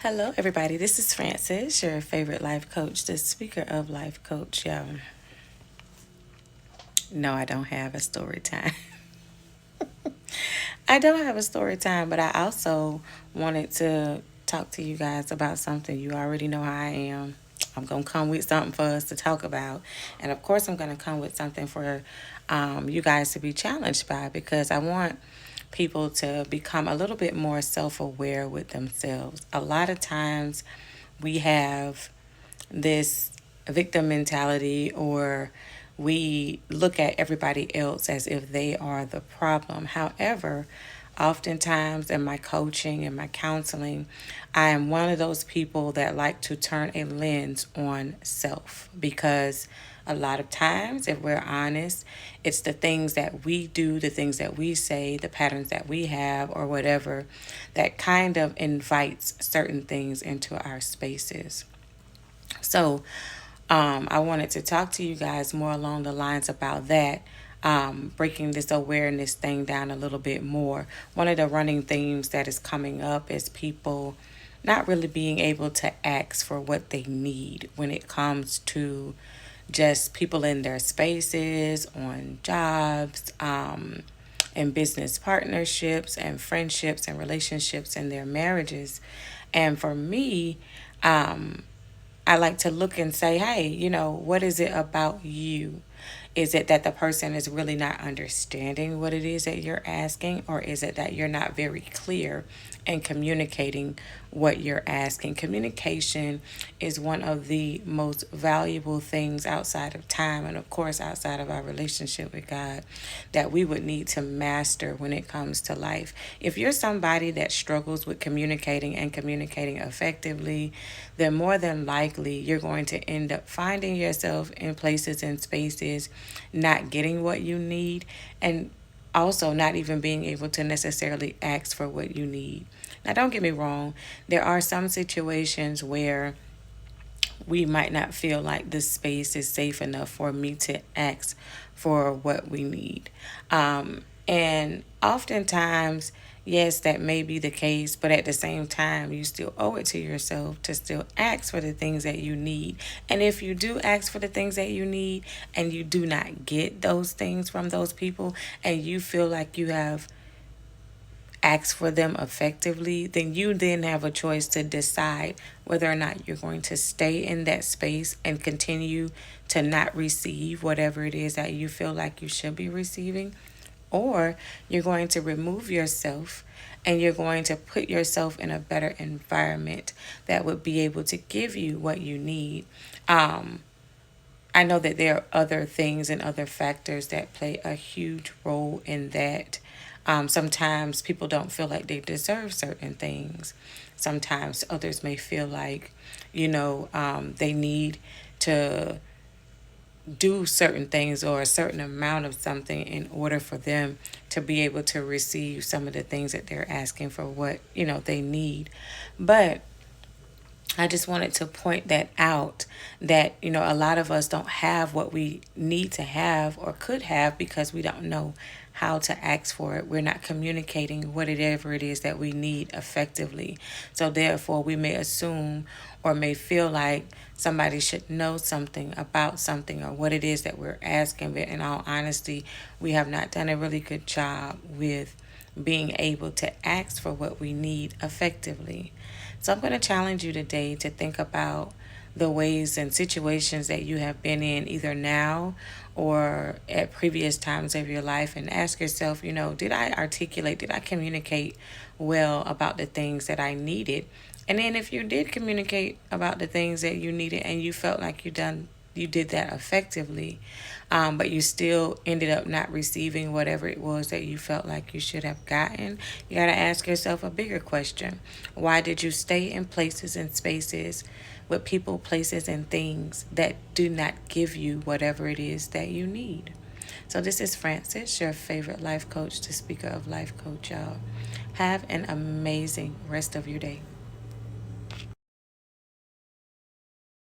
Hello, everybody. This is Francis, your favorite life coach, the speaker of Life Coach. No, I don't have a story time. I don't have a story time, but I also wanted to talk to you guys about something. You already know how I am. I'm going to come with something for us to talk about. And of course, I'm going to come with something for you guys to be challenged by because I want people to become a little bit more self aware with themselves. A lot of times we have this victim mentality, or we look at everybody else as if they are the problem. However, oftentimes in my coaching and my counseling, I am one of those people that like to turn a lens on self because a lot of times, if we're honest, it's the things that we do, the things that we say, the patterns that we have, or whatever, that kind of invites certain things into our spaces. So, I wanted to talk to you guys more along the lines about that, breaking this awareness thing down a little bit more. One of the running themes that is coming up is people not really being able to ask for what they need when it comes to just people in their spaces, on jobs, in business partnerships and friendships and relationships in their marriages. And for me, I like to look and say, hey, what is it about you? Is it that the person is really not understanding what it is that you're asking, or is it that you're not very clear in communicating what you're asking? Communication is one of the most valuable things outside of time and, of course, outside of our relationship with God that we would need to master when it comes to life. If you're somebody that struggles with communicating and communicating effectively, then more than likely you're going to end up finding yourself in places and spaces not getting what you need, and also not even being able to necessarily ask for what you need. Now, don't get me wrong, there are some situations where we might not feel like this space is safe enough for me to ask for what we need. And oftentimes, yes, that may be the case, but at the same time, you still owe it to yourself to still ask for the things that you need. And if you do ask for the things that you need and you do not get those things from those people, and you feel like you have ask for them effectively, then you then have a choice to decide whether or not you're going to stay in that space and continue to not receive whatever it is that you feel like you should be receiving, or you're going to remove yourself and you're going to put yourself in a better environment that would be able to give you what you need. I know that there are other things and other factors that play a huge role in that. Sometimes people don't feel like they deserve certain things. Sometimes others may feel like, they need to do certain things or a certain amount of something in order for them to be able to receive some of the things that they're asking for, what, they need. But I just wanted to point that out, that, a lot of us don't have what we need to have or could have because we don't know how to ask for it. We're not communicating whatever it is that we need effectively. So therefore, we may assume or may feel like somebody should know something about something or what it is that we're asking. But in all honesty, we have not done a really good job with being able to ask for what we need effectively. So I'm going to challenge you today to think about the ways and situations that you have been in either now or at previous times of your life, and ask yourself, did I communicate well about the things that I needed? And then if you did communicate about the things that you needed and you felt like you did that effectively, but you still ended up not receiving whatever it was that you felt like you should have gotten, you got to ask yourself a bigger question. Why did you stay in places and spaces with people, places, and things that do not give you whatever it is that you need? So this is Francis, your favorite life coach, the speaker of Life Coach, y'all. Have an amazing rest of your day.